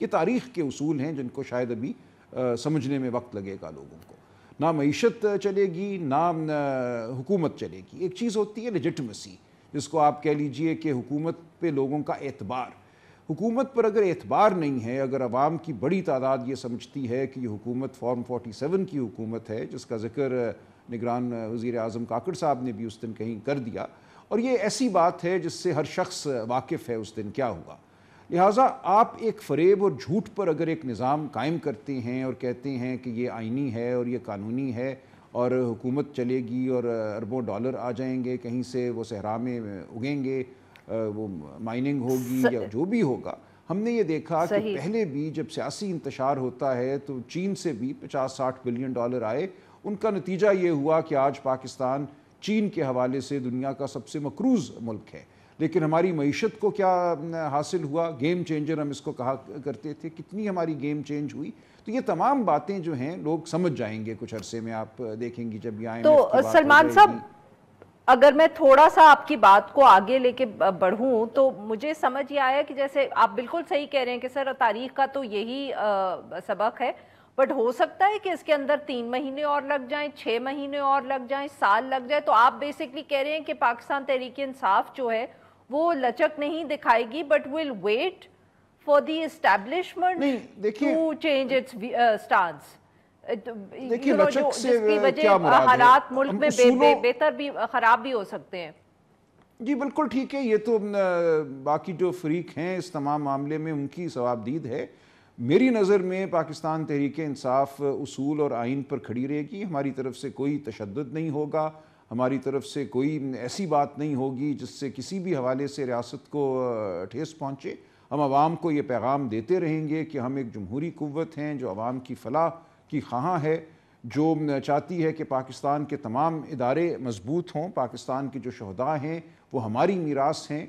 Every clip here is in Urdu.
یہ تاریخ کے اصول ہیں جن کو شاید ابھی سمجھنے میں وقت لگے گا لوگوں کو. نہ معیشت چلے گی نہ حکومت چلے گی. ایک چیز ہوتی ہے لیجٹمیسی، جس کو آپ کہہ لیجئے کہ حکومت پہ لوگوں کا اعتبار. حکومت پر اگر اعتبار نہیں ہے، اگر عوام کی بڑی تعداد یہ سمجھتی ہے کہ یہ حکومت فارم 47 کی حکومت ہے، جس کا ذکر نگران وزیر اعظم کاکڑ صاحب نے بھی اس دن کہیں کر دیا، اور یہ ایسی بات ہے جس سے ہر شخص واقف ہے اس دن کیا ہوا. لہٰذا آپ ایک فریب اور جھوٹ پر اگر ایک نظام قائم کرتے ہیں اور کہتے ہیں کہ یہ آئینی ہے اور یہ قانونی ہے اور حکومت چلے گی اور اربوں ڈالر آ جائیں گے کہیں سے، وہ صحرا میں اگیں گے، وہ مائننگ ہوگی یا جو بھی ہوگا. ہم نے یہ دیکھا کہ پہلے بھی جب سیاسی انتشار ہوتا ہے تو چین سے بھی 50-60 بلین ڈالر آئے. ان کا نتیجہ یہ ہوا کہ آج پاکستان چین کے حوالے سے دنیا کا سب سے مقروض ملک ہے. لیکن ہماری معیشت کو کیا حاصل ہوا؟ گیم چینجر ہم اس کو کہا کرتے تھے. کتنی ہماری گیم چینج ہوئی. تو یہ تمام باتیں جو ہیں لوگ سمجھ جائیں گے کچھ عرصے میں. آپ دیکھیں گی جب یہ آئیں تو سلمان صاحب، اگر میں تھوڑا سا آپ کی بات کو آگے لے کے بڑھوں تو مجھے سمجھ یہ آیا کہ جیسے آپ بالکل صحیح کہہ رہے ہیں کہ سر تاریخ کا تو یہی سبق ہے، بٹ ہو سکتا ہے کہ اس کے اندر 3 مہینے اور لگ جائیں، 6 مہینے اور لگ جائیں، سال لگ جائے. تو آپ بیسکلی کہہ رہے ہیں کہ پاکستان تحریک انصاف جو ہے وہ لچک نہیں دکھائے گی، but will wait for the establishment to change its stance. دیکھیے لچک سے جس کی وجہ حالات ملک میں بہتر بھی خراب بھی ہو سکتے ہیں. جی بالکل ٹھیک ہے. یہ تو باقی جو فریق ہیں اس تمام معاملے میں ان کی ثوابدید ہے. میری نظر میں پاکستان تحریک انصاف اصول اور آئین پر کھڑی رہے گی. ہماری طرف سے کوئی تشدد نہیں ہوگا، ہماری طرف سے کوئی ایسی بات نہیں ہوگی جس سے کسی بھی حوالے سے ریاست کو ٹھیس پہنچے. ہم عوام کو یہ پیغام دیتے رہیں گے کہ ہم ایک جمہوری قوت ہیں جو عوام کی فلاح کی خواہاں ہے، جو چاہتی ہے کہ پاکستان کے تمام ادارے مضبوط ہوں. پاکستان کے جو شہداء ہیں وہ ہماری میراث ہیں،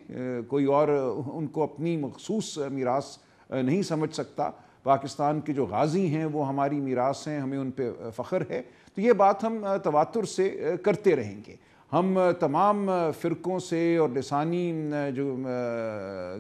کوئی اور ان کو اپنی مخصوص میراث نہیں سمجھ سکتا. پاکستان کے جو غازی ہیں وہ ہماری میراث ہیں، ہمیں ان پہ فخر ہے. تو یہ بات ہم تواتر سے کرتے رہیں گے. ہم تمام فرقوں سے اور لسانی جو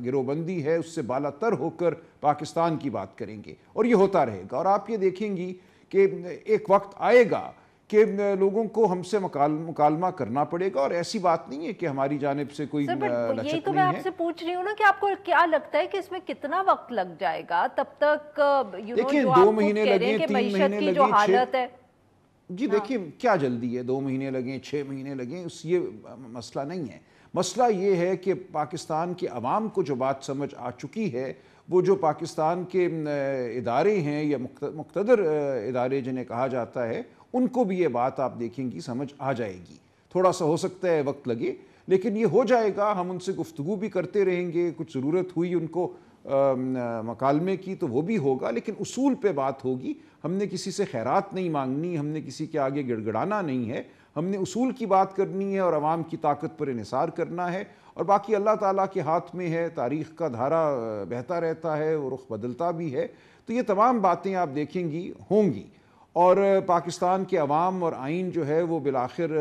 گروہ بندی ہے اس سے بالا تر ہو کر پاکستان کی بات کریں گے، اور یہ ہوتا رہے گا. اور آپ یہ دیکھیں گی کہ ایک وقت آئے گا کہ لوگوں کو ہم سے مکالمہ کرنا پڑے گا. اور ایسی بات نہیں ہے کہ ہماری جانب سے کوئی لچک نہیں ہے. یہی تو میں آپ سے پوچھ رہی ہوں نا کہ آپ کو کیا لگتا ہے کہ اس میں کتنا وقت لگ جائے گا تب تک؟ دیکھیں 2 مہینے لگیں، 3 مہینے لگیں، جو حالت ہے. جی دیکھیں کیا جلدی ہے، 2 مہینے لگیں 6 مہینے لگیں، یہ مسئلہ نہیں ہے. مسئلہ یہ ہے کہ پاکستان کے عوام کو جو بات سمجھ آ چکی ہے، وہ جو پاکستان کے ادارے ہیں یا مقتدر ادارے جنہیں کہا جاتا ہے، ان کو بھی یہ بات آپ دیکھیں گی سمجھ آ جائے گی. تھوڑا سا ہو سکتا ہے وقت لگے لیکن یہ ہو جائے گا. ہم ان سے گفتگو بھی کرتے رہیں گے، کچھ ضرورت ہوئی ان کو مکالمے کی تو وہ بھی ہوگا، لیکن اصول پہ بات ہوگی. ہم نے کسی سے خیرات نہیں مانگنی، ہم نے کسی کے آگے گڑ گڑانا نہیں ہے. ہم نے اصول کی بات کرنی ہے اور عوام کی طاقت پر انحصار کرنا ہے. اور باقی اللہ تعالیٰ کے ہاتھ میں ہے. تاریخ کا دھارا بہتا رہتا ہے اور رخ بدلتا بھی ہے. تو یہ تمام باتیں آپ دیکھیں گی ہوں گی، اور پاکستان کے عوام اور آئین جو ہے وہ بالآخر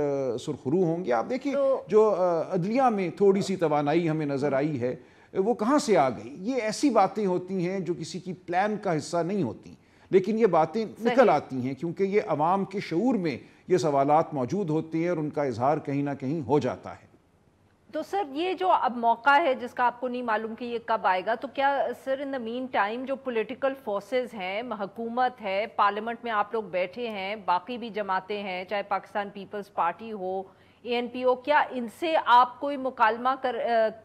سرخرو ہوں گے. آپ دیکھیں جو عدلیہ میں تھوڑی سی توانائی ہمیں نظر آئی ہے، وہ کہاں سے آ گئی؟ یہ ایسی باتیں ہوتی ہیں جو کسی کی پلان کا حصہ نہیں ہوتی، لیکن یہ باتیں نکل آتی ہیں کیونکہ یہ عوام کے شعور میں یہ سوالات موجود ہوتے ہیں اور ان کا اظہار کہیں نہ کہیں ہو جاتا ہے. تو سر یہ جو اب موقع ہے جس کا آپ کو نہیں معلوم کہ یہ کب آئے گا، تو کیا سر ان دا مین ٹائم جو پولیٹیکل فورسز ہیں، حکومت ہے، پارلیمنٹ میں آپ لوگ بیٹھے ہیں، باقی بھی جماعتیں ہیں، چاہے پاکستان پیپلز پارٹی ہو، ANP، کیا ان سے آپ کوئی مکالمہ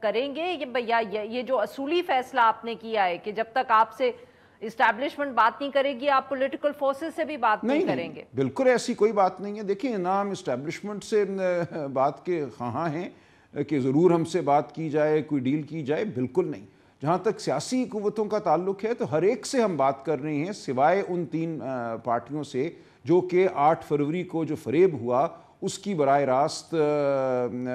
کریں گے یا یہ جو اصولی فیصلہ آپ نے کیا ہے کہ جب تک آپ سے اسٹیبلشمنٹ بات نہیں کرے گی آپ پولیٹیکل فورسز سے بھی بات نہیں کریں گے؟ بالکل ایسی کوئی بات نہیں ہے. دیکھیں نام اسٹیبلشمنٹ سے بات کے خواہاں ہیں کہ ضرور ہم سے بات کی جائے، کوئی ڈیل کی جائے، بالکل نہیں. جہاں تک سیاسی قوتوں کا تعلق ہے تو ہر ایک سے ہم بات کر رہے ہیں سوائے ان 3 پارٹیوں سے جو کہ 8 فروری کو جو فریب ہوا اس کی براہ راست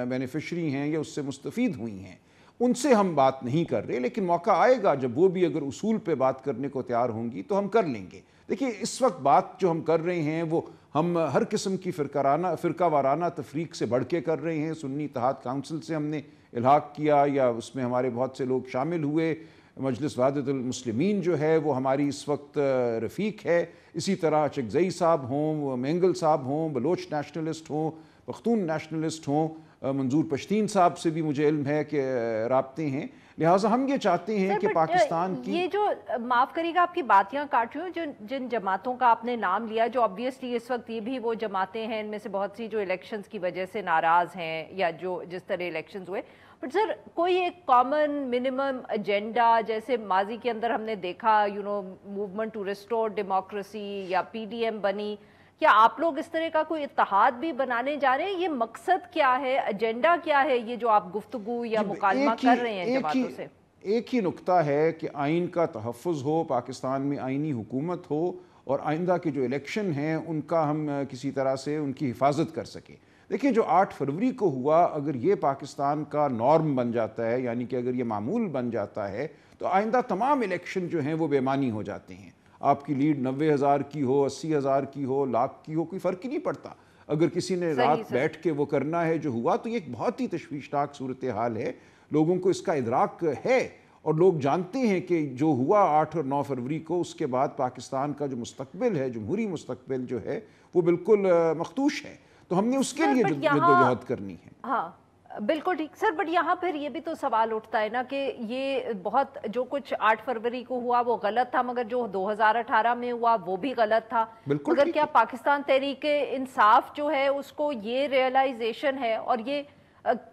بینیفیشری ہیں یا اس سے مستفید ہوئی ہیں. ان سے ہم بات نہیں کر رہے، لیکن موقع آئے گا جب وہ بھی اگر اصول پہ بات کرنے کو تیار ہوں گی تو ہم کر لیں گے. دیکھیے اس وقت بات جو ہم کر رہے ہیں وہ ہم ہر قسم کی فرقہ وارانہ تفریق سے بڑھ کے کر رہے ہیں. سنی اتحاد کونسل سے ہم نے الحاق کیا یا اس میں ہمارے بہت سے لوگ شامل ہوئے. مجلس وحدت المسلمین جو ہے وہ ہماری اس وقت رفیق ہے. اسی طرح چکزئی صاحب ہوں، مینگل صاحب ہوں، بلوچ نیشنلسٹ ہوں، پختون نیشنلسٹ ہوں، منظور پشتین صاحب سے بھی مجھے علم ہے کہ رابطے ہیں. لہٰذا ہم یہ چاہتے ہیں کہ پاکستان کی یہ جو معاف کریے گا آپ کی باتیاں کاٹ رہی ہوں، جن جماعتوں کا آپ نے نام لیا جو obviously اس وقت یہ بھی وہ جماعتیں ہیں، ان میں سے بہت سی جو الیکشنز کی وجہ سے ناراض ہیں یا جو جس طرح الیکشنز ہوئے، بٹ سر کوئی ایک کامن منیمم ایجنڈا جیسے ماضی کے اندر ہم نے دیکھا موومنٹ ٹو ریسٹور ڈیموکریسی یا پی ڈی ایم بنی، کیا آپ لوگ اس طرح کا کوئی اتحاد بھی بنانے جا رہے ہیں؟ یہ مقصد کیا ہے، ایجنڈا کیا ہے یہ جو آپ گفتگو یا مکالمہ کر رہے ہیں جماعتوں سے؟ ایک ہی نقطہ ہے کہ آئین کا تحفظ ہو، پاکستان میں آئینی حکومت ہو، اور آئندہ کے جو الیکشن ہیں ان کا ہم کسی طرح سے ان کی حفاظت کر سکیں. دیکھیں جو 8 فروری کو ہوا، اگر یہ پاکستان کا نارم بن جاتا ہے، یعنی کہ اگر یہ معمول بن جاتا ہے، تو آئندہ تمام الیکشن جو ہیں وہ بے معنی ہو جاتے ہیں. آپ کی لیڈ 90,000 کی ہو، 80,000 کی ہو، لاکھ کی ہو، کوئی فرق ہی نہیں پڑتا. اگر کسی نے رات بیٹھ کے وہ کرنا ہے جو ہوا، تو یہ ایک بہت ہی تشویشناک صورتحال ہے. لوگوں کو اس کا ادراک ہے اور لوگ جانتے ہیں کہ جو ہوا 8 اور 9 فروری کو، اس کے بعد پاکستان کا جو مستقبل ہے، جمہوری مستقبل جو ہے وہ بالکل مخدوش ہے. تو ہم نے اس کے لیے جدوجہد کرنی ہے. ہاں بالکل ٹھیک سر، بٹ یہاں پھر یہ بھی تو سوال اٹھتا ہے نا کہ یہ بہت جو کچھ 8 فروری کو ہوا وہ غلط تھا، مگر جو 2018 میں ہوا وہ بھی غلط تھا. مگر کیا پاکستان تحریک انصاف جو ہے اس کو یہ ریئلائزیشن ہے اور یہ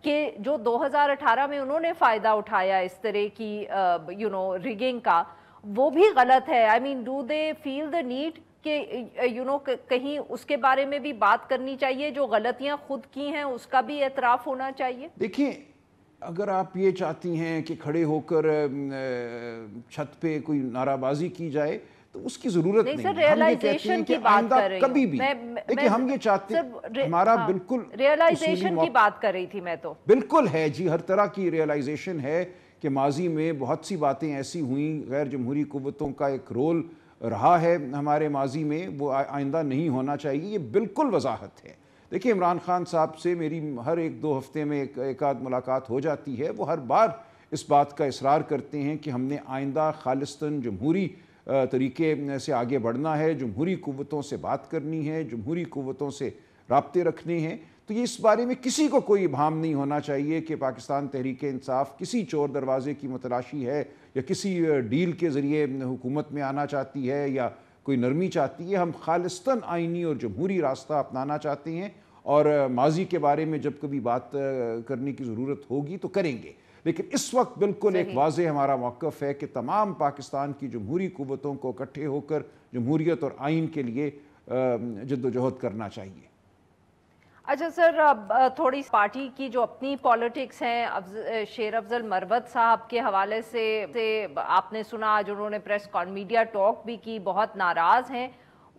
کہ جو 2018 میں انہوں نے فائدہ اٹھایا اس طرح کی ریگنگ کا، وہ بھی غلط ہے؟ آئی مین do they feel the need کہ کہیں اس کے بارے میں بھی بات کرنی چاہیے، جو غلطیاں خود کی ہیں اس کا بھی اعتراف ہونا چاہیے؟ دیکھیں اگر آپ یہ چاہتی ہیں کہ کھڑے ہو کر چھت پہ کوئی نعرہ بازی کی جائے تو اس کی ضرورت نہیں. سر ریئلائزیشن کی بات کر رہی کبھی بھی دیکھیں ہم یہ چاہتے ہیں، ہمارا بالکل ریئلائزیشن کی بات کر رہی تھی میں تو. بالکل ہے جی، ہر طرح کی ریئلائزیشن ہے کہ ماضی میں بہت سی باتیں ایسی ہوئیں، غیر جمہوری قوتوں کا ایک رول رہا ہے ہمارے ماضی میں، وہ آئندہ نہیں ہونا چاہیے، یہ بالکل وضاحت ہے. دیکھیں عمران خان صاحب سے میری ہر 1-2 ہفتے میں ایک آدھ ملاقات ہو جاتی ہے. وہ ہر بار اس بات کا اصرار کرتے ہیں کہ ہم نے آئندہ خالصتاً جمہوری طریقے سے آگے بڑھنا ہے، جمہوری قوتوں سے بات کرنی ہے، جمہوری قوتوں سے رابطے رکھنے ہیں. تو یہ اس بارے میں کسی کو کوئی ابہام نہیں ہونا چاہیے کہ پاکستان تحریک انصاف کسی چور دروازے کی متلاشی ہے یا کسی ڈیل کے ذریعے حکومت میں آنا چاہتی ہے یا کوئی نرمی چاہتی ہے. ہم خالصتاً آئینی اور جمہوری راستہ اپنانا چاہتے ہیں، اور ماضی کے بارے میں جب کبھی بات کرنے کی ضرورت ہوگی تو کریں گے. لیکن اس وقت بالکل ایک واضح ہمارا موقف ہے کہ تمام پاکستان کی جمہوری قوتوں کو اکٹھے ہو کر جمہوریت اور آئین کے لیے جدوجہد کرنا چاہیے. اچھا سر، اب تھوڑی پارٹی کی جو اپنی پالیٹکس ہیں، شیر افضل مروت صاحب کے حوالے سے آپ نے سنا آج انہوں نے پریس میڈیا ٹاک بھی کی، بہت ناراض ہیں.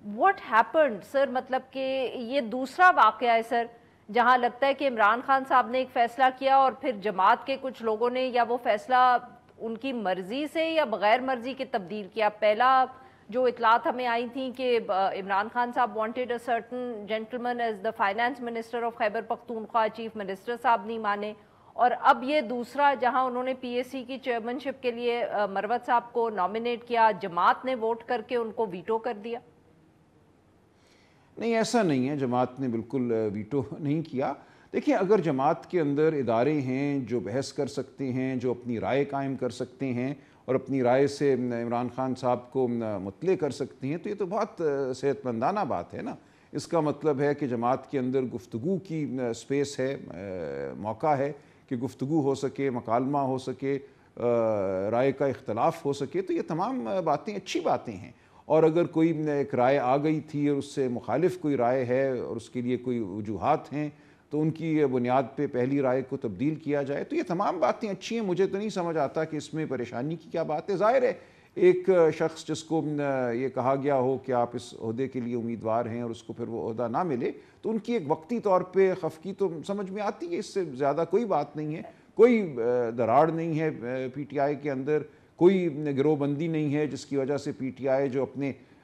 واٹ ہیپنڈ سر؟ مطلب کہ یہ دوسرا واقعہ ہے سر جہاں لگتا ہے کہ عمران خان صاحب نے ایک فیصلہ کیا اور پھر جماعت کے کچھ لوگوں نے یا وہ فیصلہ ان کی مرضی سے یا بغیر مرضی کے تبدیل کیا. پہلا جو اطلاعات ہمیں آئی تھیں کہ عمران خان صاحب wanted a certain gentleman as the finance minister of Khyber Pakhtunkhwa, chief minister صاحب نہیں مانے، اور اب یہ دوسرا جہاں انہوں نے پی ایس سی کی چیئرمین شپ کے لیے مروت صاحب کو نامینیٹ کیا، جماعت نے ووٹ کر کے ان کو ویٹو کر دیا. نہیں ایسا نہیں ہے، جماعت نے بالکل ویٹو نہیں کیا. دیکھیں اگر جماعت کے اندر ادارے ہیں جو بحث کر سکتے ہیں، جو اپنی رائے قائم کر سکتے ہیں اور اپنی رائے سے عمران خان صاحب کو مطلع کر سکتے ہیں، تو یہ تو بہت صحت مندانہ بات ہے نا. اس کا مطلب ہے کہ جماعت کے اندر گفتگو کی سپیس ہے، موقع ہے کہ گفتگو ہو سکے، مکالمہ ہو سکے، رائے کا اختلاف ہو سکے. تو یہ تمام باتیں اچھی باتیں ہیں. اور اگر کوئی ایک رائے آ گئی تھی اور اس سے مخالف کوئی رائے ہے اور اس کے لیے کوئی وجوہات ہیں تو ان کی بنیاد پہ پہلی رائے کو تبدیل کیا جائے، تو یہ تمام باتیں اچھی ہیں. مجھے تو نہیں سمجھ آتا کہ اس میں پریشانی کی کیا بات ہے. ظاہر ہے ایک شخص جس کو یہ کہا گیا ہو کہ آپ اس عہدے کے لیے امیدوار ہیں اور اس کو پھر وہ عہدہ نہ ملے تو ان کی ایک وقتی طور پہ خفگی تو سمجھ میں آتی ہے. اس سے زیادہ کوئی بات نہیں ہے. کوئی دراڑ نہیں ہے پی ٹی آئی کے اندر، کوئی گروہ بندی نہیں ہے جس کی وجہ سے پی ٹی آئی جو اپنے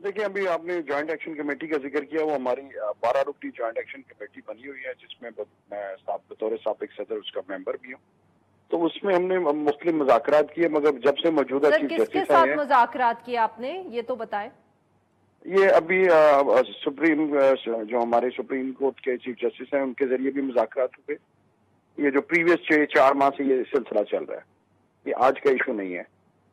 دیکھیں ابھی آپ نے جوائنٹ ایکشن کمیٹی کا ذکر کیا، وہ ہماری 12 رکنی جوائنٹ ایکشن کمیٹی بنی ہوئی ہے، جس میں میں بطور سابق صدر اس کا ممبر بھی ہوں. تو اس میں ہم نے مختلف مذاکرات کیے، مگر جب سے موجودہ چیف کس کے جسٹس ساتھ آئے ہیں. مذاکرات کیے آپ نے، یہ تو بتائیں. یہ ابھی سپریم جو ہمارے سپریم کورٹ کے چیف جسٹس ہیں ان کے ذریعے بھی مذاکرات ہوئے. یہ جو پریویس 6-4 ماہ سے یہ سلسلہ چل رہا ہے، یہ آج کا ایشو نہیں ہے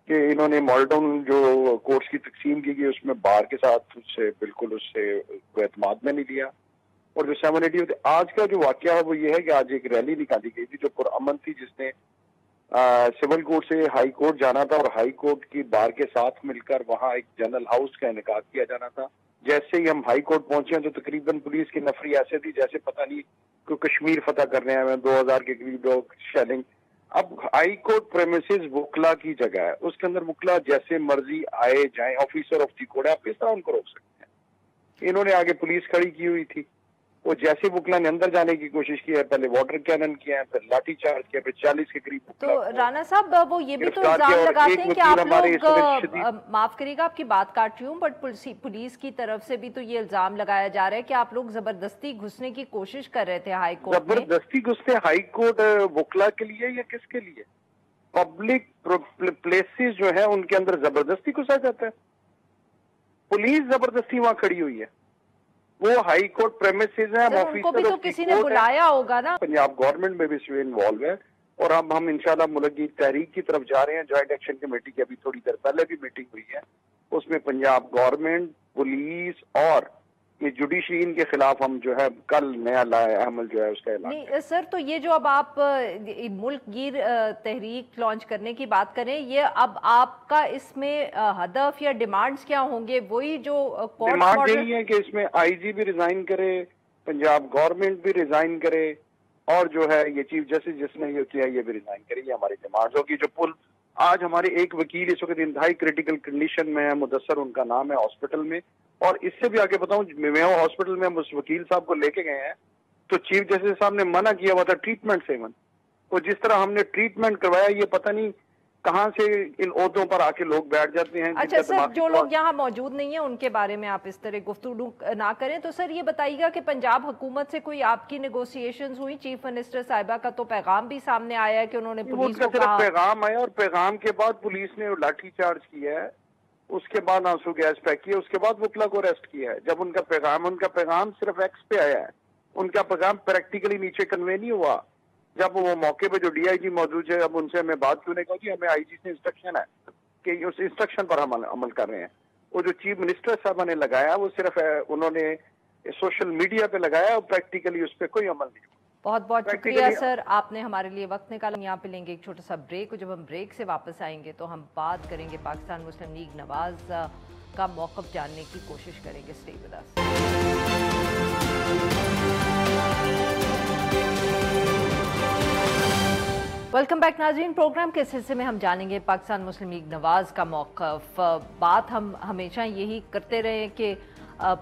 کہ انہوں نے ماڈل ٹاؤن جو کورٹس کی تقسیم کی گئی اس میں بار کے ساتھ اس سے بالکل اس سے کوئی اعتماد میں نہیں لیا. اور جو 780 ہوتے آج کا جو واقعہ ہے وہ یہ ہے کہ آج ایک ریلی نکالی گئی تھی جو پرامن تھی، جس نے سول کورٹ سے ہائی کورٹ جانا تھا اور ہائی کورٹ کی بار کے ساتھ مل کر وہاں ایک جنرل ہاؤس کا انعقاد کیا جانا تھا. جیسے ہی ہم ہائی کورٹ پہنچے ہیں تو تقریباً پولیس کی نفری ایسے تھی جیسے پتہ نہیں کوئی کشمیر فتح کرنے آئے ہیں. 2000 کے قریب لوگ شیلنگ. اب ہائی کورٹ پریمیسز وکلا کی جگہ ہے، اس کے اندر وکلا جیسے مرضی آئے جائیں، آفیسر آف دی کورٹ، آپ کس طرح ان کو روک سکتے ہیں؟ انہوں نے آگے پولیس کھڑی کی ہوئی تھی. وہ جیسے وکلا نے اندر جانے کی کوشش کی ہے، پہلے واٹر کینن کیا ہے، پھر لاٹھی چارج کیا، پھر 40 کے قریب. تو رانا صاحب وہ یہ بھی تو الزام لگاتے ہیں کہ آپ لوگ، معاف کریے گا آپ کی بات کاٹ رہی ہوں، بٹ پولیس کی طرف سے بھی تو یہ الزام لگایا جا رہا ہے کہ آپ لوگ زبردستی گھسنے کی کوشش کر رہے تھے ہائی کورٹ میں. زبردستی گھستے ہائی کورٹ وکلا کے لیے یا کس کے لیے؟ پبلک پلیسز جو ہیں ان کے اندر زبردستی گھسا جاتا ہے؟ پولیس زبردستی وہاں کھڑی ہوئی ہے. وہ ہائی کورٹ پریمیسز ہیں، ان کو بھی تو کسی نے بلایا ہوگا نا. پنجاب گورنمنٹ میں بھی اس میں انوالو ہے اور اب ہم انشاءاللہ ملک کی تحریک کی طرف جا رہے ہیں. جوائنٹ ایکشن کمیٹی کی ابھی تھوڑی دیر پہلے بھی میٹنگ ہوئی ہے، اس میں پنجاب گورنمنٹ، پولیس اور یہ جوڈیشری کے خلاف ہم جو ہے کل نیا عمل جو ہے اس کا اعلان. نہیں سر، تو یہ جو اب آپ ملک گیر تحریک لانچ کرنے کی بات کریں، یہ اب آپ کا اس میں ہدف یا ڈیمانڈز کیا ہوں گے؟ وہی جو ڈیمانڈ یہی ہے کہ اس میں آئی جی بھی ریزائن کرے، پنجاب گورنمنٹ بھی ریزائن کرے اور جو ہے یہ چیف جسٹس جس نے یہ کیا یہ بھی ریزائن کرے. یہ ہماری ڈیمانڈ ہوگی. جو پل آج ہمارے ایک وکیل اس وقت انتہائی کریٹیکل کنڈیشن میں ہے، مدثر ان کا نام ہے، ہاسپٹل میں. اور اس سے بھی آگے بتاؤں، میں ہاسپٹل میں ہم اس وکیل صاحب کو لے کے گئے ہیں تو چیف جسٹس صاحب نے منع کیا ہوا تھا ٹریٹمنٹ سے. وہ جس طرح ہم نے ٹریٹمنٹ کروایا یہ پتہ نہیں کہاں سے ان عہدوں پر آ کے لوگ بیٹھ جاتے ہیں. اچھا سر، جو لوگ یہاں موجود نہیں ہیں ان کے بارے میں آپ اس طرح گفتگو نہ کریں. تو سر یہ بتائیے گا کہ پنجاب حکومت سے کوئی آپ کی نیگوسیشنز ہوئی؟ چیف منسٹر صاحبہ کا تو پیغام بھی سامنے آیا ہے کہ انہوں نے پولیس کو کہا. پیغام آیا اور پیغام کے بعد پولیس نے لاٹھی چارج کیا ہے، اس کے بعد آنسو گیس پیک کیا، اس کے بعد وکلا کو اریسٹ کیا ہے. جب ان کا پیغام صرف ایکس پہ آیا ہے، ان کا پیغام پریکٹیکلی نیچے کنوے نہیں ہوا. جب وہ موقع پہ جو ڈی آئی جی موجود ہے، اب ان سے ہمیں بات کیوں نہیں کہا کہ ہمیں آئی جی سے انسٹرکشن ہے کہ اس انسٹرکشن پر ہم عمل کر رہے ہیں. وہ جو چیف منسٹر صاحبہ نے لگایا وہ صرف انہوں نے سوشل میڈیا پہ لگایا اور پریکٹیکلی اس پہ کوئی عمل نہیں. بہت بہت شکریہ سر، آپ نے ہمارے لیے وقت نکالا. یہاں پہ لیں گے ایک چھوٹا سا بریک، اور جب ہم بریک سے واپس آئیں گے تو ہم بات کریں گے پاکستان مسلم لیگ نواز کا موقف جاننے کی کوشش کریں گے. Stay with us. Welcome back ناظرین. پروگرام کے اس حصے میں ہم جانیں گے پاکستان مسلم لیگ نواز کا موقف. بات ہم ہمیشہ یہی کرتے رہے ہیں کہ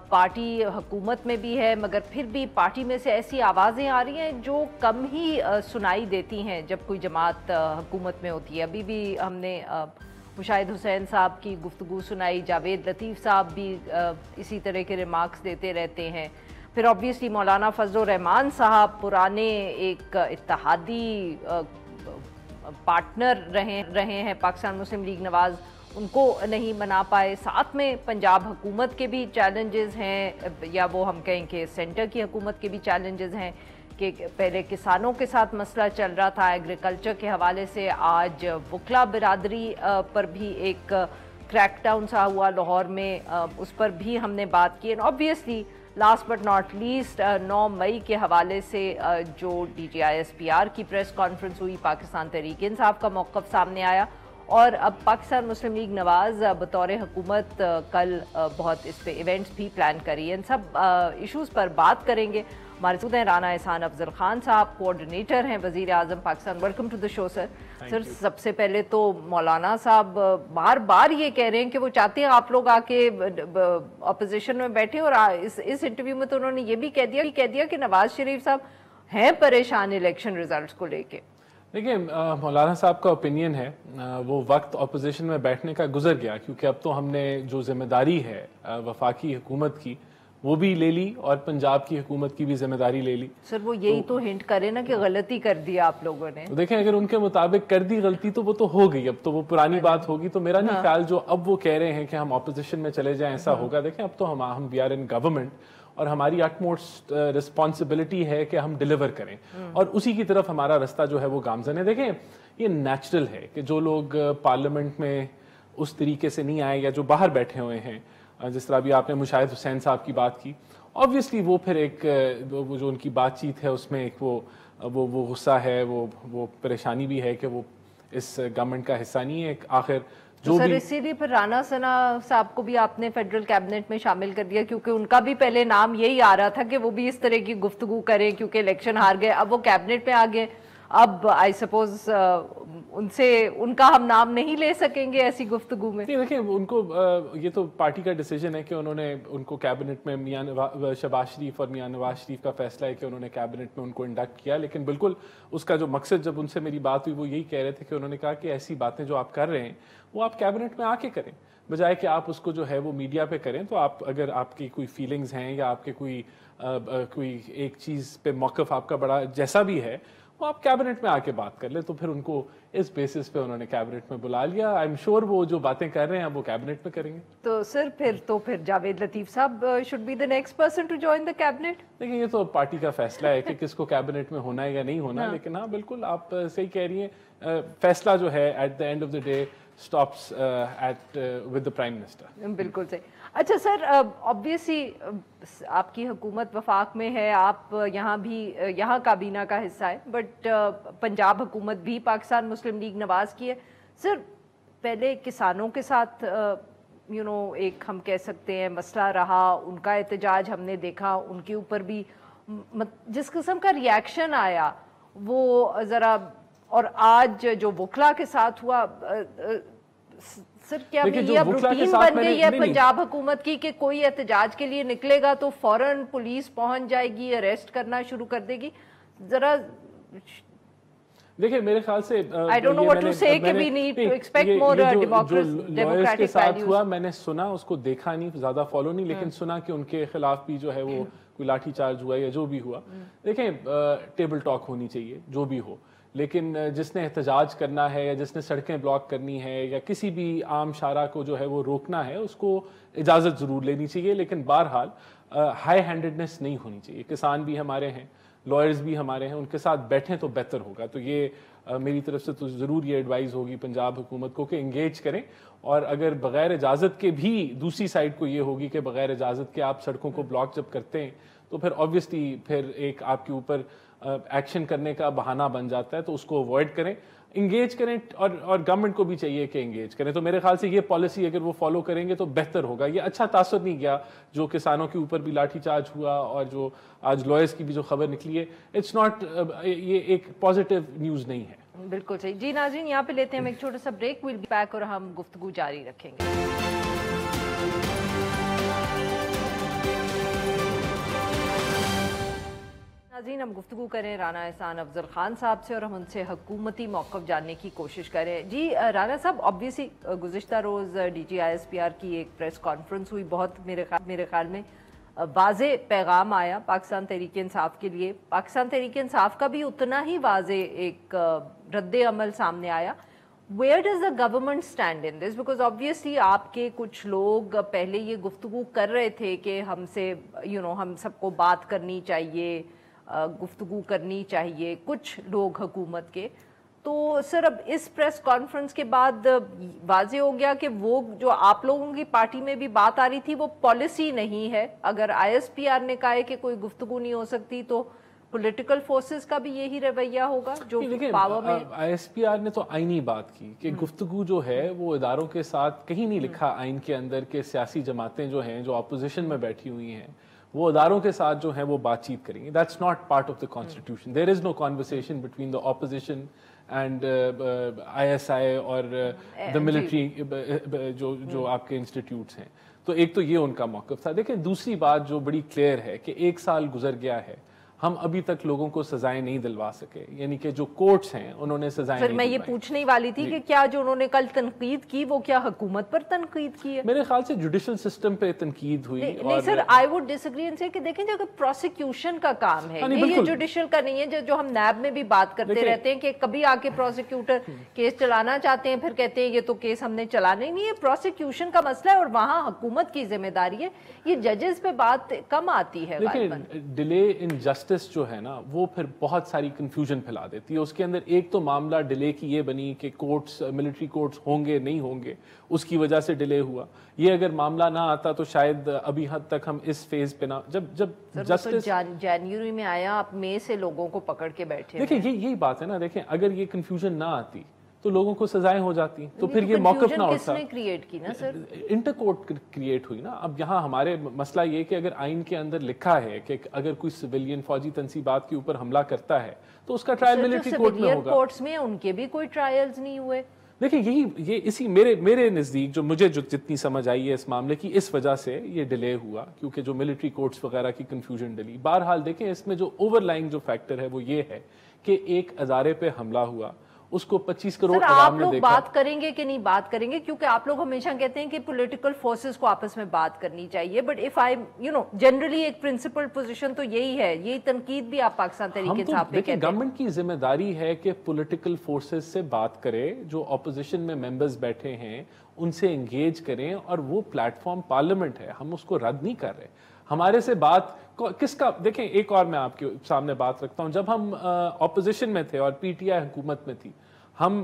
پارٹی حکومت میں بھی ہے، مگر پھر بھی پارٹی میں سے ایسی آوازیں آ رہی ہیں جو کم ہی سنائی دیتی ہیں جب کوئی جماعت حکومت میں ہوتی ہے. ابھی بھی ہم نے مشاہد حسین صاحب کی گفتگو سنائی، جاوید لطیف صاحب بھی اسی طرح کے ریمارکس دیتے رہتے ہیں. پھر آبویسلی مولانا فضل الرحمان صاحب پرانے ایک اتحادی پارٹنر رہے ہیں پاکستان مسلم لیگ نواز، ان کو نہیں منا پائے. ساتھ میں پنجاب حکومت کے بھی چیلنجز ہیں، یا وہ ہم کہیں کہ سینٹر کی حکومت کے بھی چیلنجز ہیں کہ پہلے کسانوں کے ساتھ مسئلہ چل رہا تھا ایگریکلچر کے حوالے سے، آج وکلا برادری پر بھی ایک کریک ڈاؤن سا ہوا لاہور میں، اس پر بھی ہم نے بات کی. Obviously last but not least 9 مئی کے حوالے سے جو D G I S P R کی پریس کانفرنس ہوئی، پاکستان تحریک انصاف کا موقف سامنے آیا، اور اب پاکستان مسلم لیگ نواز بطور حکومت کل بہت اس پہ ایونٹس بھی پلان کری. ان سب ایشوز پر بات کریں گے. ہمارے ساتھ ہیں رانا احسان افضل خان صاحب، کوآرڈینیٹر ہیں وزیر اعظم پاکستان. ویلکم ٹو دی شو سر. سر سب سے پہلے تو مولانا صاحب بار بار یہ کہہ رہے ہیں کہ وہ چاہتے ہیں آپ لوگ آ کے اپوزیشن میں بیٹھیں، اور اس انٹرویو میں تو انہوں نے یہ بھی کہہ دیا کہ نواز شریف صاحب ہیں پریشان الیکشن ریزلٹس کو لے کے. دیکھیں مولانا صاحب کا اوپینین ہے، وہ وقت اپوزیشن میں بیٹھنے کا گزر گیا، کیونکہ اب تو ہم نے جو ذمہ داری ہے وفاقی حکومت کی وہ بھی لے لی اور پنجاب کی حکومت کی بھی ذمہ داری لے لی. سر وہ یہی تو ہنٹ کرے نا کہ غلطی کر دی آپ لوگوں نے. دیکھیں اگر ان کے مطابق کر دی غلطی تو وہ تو ہو گئی، اب تو وہ پرانی بات ہوگی. تو میرا نہیں خیال جو اب وہ کہہ رہے ہیں کہ ہم اپوزیشن میں چلے جائیں ایسا ہوگا. دیکھیں اب تو ہم وی آر ان گورنمنٹ اور ہماری اٹموسٹ رسپانسبلٹی ہے کہ ہم ڈیلیور کریں اور اسی کی طرف ہمارا رستہ جو ہے وہ گامزن ہے. دیکھیں یہ نیچرل ہے کہ جو لوگ پارلیمنٹ میں اس طریقے سے نہیں آئے یا جو باہر بیٹھے ہوئے ہیں، جس طرح بھی آپ نے مشاہد حسین صاحب کی بات کی، obviously وہ پھر ایک وہ جو ان کی بات چیت ہے اس میں ایک وہ غصہ ہے، وہ پریشانی بھی ہے کہ وہ اس گورنمنٹ کا حصہ نہیں ہے. آخر جو سر اسی لیے پھر رانا ثنا صاحب کو بھی آپ نے فیڈرل کیبنٹ میں شامل کر دیا، کیونکہ ان کا بھی پہلے نام یہی آ رہا تھا کہ وہ بھی اس طرح کی گفتگو کریں کیونکہ الیکشن ہار گئے. اب وہ کیبنٹ میں آ گئے، اب آئی سپوز ان کا ہم نام نہیں لے سکیں گے ایسی گفتگو میں. دیکھیں ان کو یہ تو پارٹی کا ڈیسیجن ہے کہ انہوں نے ان کو کیبنٹ میں میاں شہباز شریف اور میاں نواز شریف کا فیصلہ ہے کہ انہوں نے کیبنٹ میں ان کو انڈکٹ کیا. لیکن بالکل اس کا جو مقصد جب ان سے میری بات ہوئی وہ یہی کہہ رہے تھے کہ انہوں نے کہا کہ ایسی باتیں جو آپ کر رہے ہیں وہ آپ کیبنٹ میں آ کے کریں، بجائے کہ آپ اس کو جو ہے وہ میڈیا پہ کریں. تو آپ اگر آپ کی کوئی فیلنگز ہیں یا آپ کے کوئی ایک چیز پہ موقف آپ کا بڑا جیسا بھی ہے وہ آپ کیبنٹ میں آ کے بات کر لیں. تو پھر ان کو اس بیسس پہ انہوں نے کیبنٹ میں بلا لیا. آئی ایم شیور وہ جو باتیں کر رہے ہیں اب وہ کیبنٹ میں کریں گے. تو سر پھر جاوید لطیف صاحب should be the next person to join the cabinet. دیکھیں یہ تو پارٹی کا فیصلہ ہے کہ کس کو کیبنٹ میں ہونا ہے یا نہیں ہونا. لیکن ہاں بالکل آپ صحیح کہہ رہی ہیں، فیصلہ جو ہے at the end of the day stops with the prime minister. بالکل صحیح. اچھا سر آبویسلی آپ کی حکومت وفاق میں ہے، آپ یہاں کابینہ کا حصہ ہے، بٹ پنجاب حکومت بھی پاکستان مسلم لیگ نواز کی ہے. سر پہلے کسانوں کے ساتھ ایک ہم کہہ سکتے ہیں مسئلہ رہا، ان کا احتجاج ہم نے دیکھا، ان کے اوپر بھی جس قسم کا ری ایکشن آیا وہ ذرا، اور آج جو وکلا کے ساتھ ہوا، سر کیا یہ اب روٹین بن گئی ہے پنجاب حکومت کی کہ کوئی احتجاج کے لیے نکلے گا تو فوراً پولیس پہنچ جائے گی، اریسٹ کرنا شروع کر دے گی؟ ذرا دیکھیں میرے خیال سے I don't know what to say کہ we need to expect more democratic values. میں نے سنا، اس کو دیکھا نہیں، زیادہ فالو نہیں، لیکن سنا کہ ان کے خلاف بھی جو ہے وہ کوئی لاٹھی چارج ہوا یا جو بھی ہوا. دیکھیں ٹیبل ٹاک ہونی چاہیے جو بھی ہو، لیکن جس نے احتجاج کرنا ہے یا جس نے سڑکیں بلاک کرنی ہے یا کسی بھی عام شارع کو جو ہے وہ روکنا ہے اس کو اجازت ضرور لینی چاہیے. لیکن بہرحال ہائی ہینڈڈنس نہیں ہونی چاہیے. کسان بھی ہمارے ہیں، لائرز بھی ہمارے ہیں، ان کے ساتھ بیٹھیں تو بہتر ہوگا. تو یہ میری طرف سے تو ضرور یہ ایڈوائز ہوگی پنجاب حکومت کو کہ انگیج کریں. اور اگر بغیر اجازت کے بھی دوسری سائڈ کو یہ ہوگی کہ بغیر اجازت کے آپ سڑکوں کو بلاک جب کرتے ہیں تو پھر آبویسلی پھر ایک آپ کے اوپر ایکشن کرنے کا بہانہ بن جاتا ہے. تو اس کو اوائڈ کریں، انگیج کریں، اور گورنمنٹ کو بھی چاہیے کہ انگیج کریں. تو میرے خیال سے یہ پالیسی اگر وہ فالو کریں گے تو بہتر ہوگا. یہ اچھا تاثر نہیں گیا جو کسانوں کے اوپر بھی لاٹھی چارج ہوا اور جو آج لائرز کی بھی جو خبر نکلی ہے، اٹس ناٹ، یہ ایک پازیٹیو نیوز نہیں ہے. بالکل صحیح. جی ناظرین یہاں پہ لیتے ہیں ہم ایک چھوٹا سا بریک، ویل بی بیک اور ہم گفتگو جاری رکھیں گے. ناظرین ہم گفتگو کریں رانا احسان افضل خان صاحب سے اور ہم ان سے حکومتی موقف جاننے کی کوشش کریں. جی رانا صاحب، آبویسلی گزشتہ روز D G I S P R کی ایک پریس کانفرنس ہوئی، بہت میرے خیال میں واضح پیغام آیا پاکستان تحریک انصاف کے لیے. پاکستان تحریک انصاف کا بھی اتنا ہی واضح ایک رد عمل سامنے آیا. Where does the government stand in this? Because obviously آپ کے کچھ لوگ پہلے یہ گفتگو کر رہے تھے کہ ہم سے ہم سب کو بات کرنی چاہیے، گفتگو کرنی چاہیے، کچھ لوگ حکومت کے. تو سر اب اس پریس کانفرنس کے بعد واضح ہو گیا کہ وہ جو آپ لوگوں کی پارٹی میں بھی بات آ رہی تھی وہ پالیسی نہیں ہے. اگر آئی ایس پی آر نے کہا ہے کہ کوئی گفتگو نہیں ہو سکتی تو پولیٹیکل فورسز کا بھی یہی رویہ ہوگا جو پاور میں. آئی ایس پی آر نے تو آئینی بات کی کہ گفتگو جو ہے وہ اداروں کے ساتھ، کہیں نہیں لکھا آئین کے اندر کہ سیاسی جماعتیں جو ہیں جو اپوزیشن میں بیٹھی ہوئی ہیں وہ اداروں کے ساتھ جو ہیں وہ بات چیت کریں گے. That's not part of the constitution. There is no conversation between the opposition and I S I اور دا ملٹری جو آپ کے انسٹیٹیوٹس ہیں. تو ایک تو یہ ان کا موقف تھا. دیکھیں دوسری بات جو بڑی کلیئر ہے کہ 1 سال گزر گیا ہے، ہم ابھی تک لوگوں کو سزائیں نہیں دلوا سکے, یعنی کہ جو کورٹس ہیں انہوں نے سزائیں پھر میں یہ پوچھنے والی تھی کہ کیا جو انہوں نے کل تنقید کی وہ کیا حکومت پر تنقید کی ہے؟ میرے خیال سے جوڈیشل سسٹم پہ تنقید ہوئی. نہیں سر, آئی وڈ ڈس ایگری ان سے کہ دیکھیں جو پروسیکیوشن کا کام ہے یہ جوڈیشل کا نہیں ہے, جو ہم نیب میں بھی بات کرتے رہتے ہیں کہ کبھی آ کے پروسیکیوٹر کیس چلانا چاہتے ہیں پھر کہتے ہیں یہ تو کیس ہم نے چلانے نہیں ہے. پروسیکیوشن کا مسئلہ ہے اور وہاں حکومت کی ذمہ داری ہے, یہ ججز پہ بات کم آتی ہے. دیکھیں ڈیلے ان جسٹس جو ہے نا وہ پھر بہت ساری کنفیوژن پھیلا دیتی ہے. اس کے اندر ایک تو معاملہ ڈیلے کی یہ بنی کہ کورٹس ملٹری کورٹس ہوں گے نہیں ہوں گے, اس کی وجہ سے ڈیلے ہوا. یہ اگر معاملہ نہ آتا تو شاید ابھی حد تک ہم اس فیز پہ نہ, جب جسٹس جنوری میں آیا آپ مئی سے لوگوں کو پکڑ کے بیٹھے. دیکھیں یہی بات ہے نا, دیکھیں اگر یہ کنفیوژن نہ آتی تو لوگوں کو سزائیں ہو جاتی تو پھر یہ موقف نہ ہوتا. کس نے کریٹ کی نا سر؟ انٹر کورٹ کریٹ ہوئی نا. اب یہاں ہمارے مسئلہ یہ کہ اگر آئین کے اندر لکھا ہے کہ اگر کوئی سویلین فوجی تنصیبات کے اوپر حملہ کرتا ہے تو اس کا ٹرائل ملٹری کورٹ میں ہوگا. کورٹس میں ان کے بھی کوئی ٹرائلز نہیں ہوئے. دیکھیں یہ اسی میرے نزدیک جو مجھے جتنی سمجھ آئی ہے اس معاملے کی, اس وجہ سے یہ ڈیلے ہوا کیونکہ جو ملٹری کورٹس وغیرہ کی کنفیوژن ڈلی. بہرحال دیکھیں اس میں جو اوور لائنگ جو فیکٹر ہے وہ یہ ہے کہ ایک ادارے پہ حملہ ہوا, اس کو 25 کروڑ عوام نے دیکھا. آپ بات کریں گے کہ نہیں بات کریں گے کیونکہ آپ لوگ ہمیشہ کہتے ہیں کہ پولیٹیکل فورسز کو آپس میں بات کرنی چاہیے, بٹ اف آئی جنرلی ایک پرنسپل پوزیشن تو یہی ہے, یہی تنقید بھی آپ پاکستان تحریک انصاف پہ کہتے ہیں. گورنمنٹ کی ذمہ داری ہے کہ پولیٹیکل فورسز سے بات کرے, جو اپوزیشن میں ممبرز بیٹھے ہیں ان سے انگیج کریں, اور وہ پلیٹ فارم پارلیمنٹ ہے, ہم اس کو رد نہیں کر رہے. ہمارے سے بات کس کا, دیکھیں ایک اور میں آپ کے سامنے بات رکھتا ہوں. جب ہم اپوزیشن میں تھے اور پی ٹی آئی حکومت میں تھی, ہم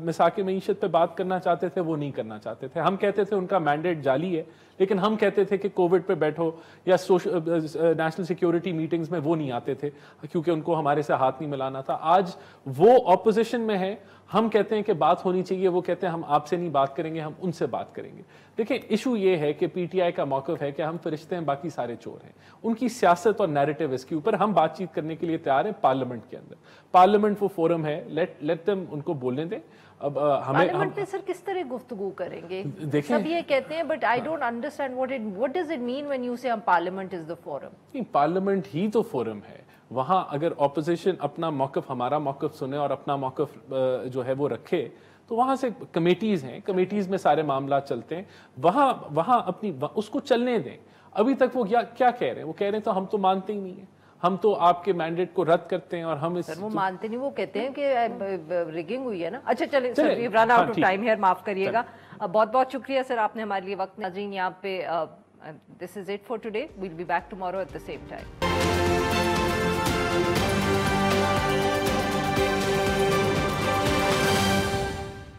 مساق معیشت پہ بات کرنا چاہتے تھے, وہ نہیں کرنا چاہتے تھے. ہم کہتے تھے ان کا مینڈیٹ جعلی ہے, لیکن ہم کہتے تھے کہ کووڈ پہ بیٹھو یا نیشنل سیکیورٹی میٹنگز میں وہ نہیں آتے تھے کیونکہ ان کو ہمارے سے ہاتھ نہیں ملانا تھا. آج وہ اپوزیشن میں ہے, ہم کہتے ہیں کہ بات ہونی چاہیے, وہ کہتے ہیں ہم آپ سے نہیں بات کریں گے, ہم ان سے بات کریں گے. دیکھیں ایشو یہ ہے کہ پی ٹی آئی کا موقف ہے کہ ہم فرشتے ہیں باقی سارے چور ہیں. ان کی سیاست اور نیریٹو اس کے اوپر ہم بات چیت کرنے کے لیے تیار ہیں پارلیمنٹ کے اندر. پارلیمنٹ وہ فورم ہے, لیٹ دم ان کو بولنے دیں. اب پارلیمنٹ میں سر کس طرح گفتگو کریں گے؟ سب یہ کہتے ہیں, but I don't understand what does it mean when you say parliament is the forum? Parliament ہی تو فورم ہے. وہاں اگر اپوزیشن اپنا موقف, ہمارا موقف سنے اور اپنا موقف جو ہے وہ رکھے, تو وہاں سے کمیٹیز ہیں, کمیٹیز میں سارے معاملات چلتے ہیں, وہاں اپنی اس کو چلنے دیں. ابھی تک وہ کیا کہہ رہے ہیں؟ وہ کہہ رہے ہیں تو ہم تو مانتے ہی نہیں ہیں, ہم تو آپ کے مینڈیٹ کو رد کرتے ہیں, اور ہم وہ مانتے نہیں, وہ کہتے ہیں کہ ریگنگ ہوئی ہے نا. اچھا چلیں sir, we run out of time here, معاف کریے گا. بہت بہت شکریہ سر, آپ نے ہمارے لیے وقت. ناظرین یہاں پہ this is it for today, we'll be back tomorrow at the same time.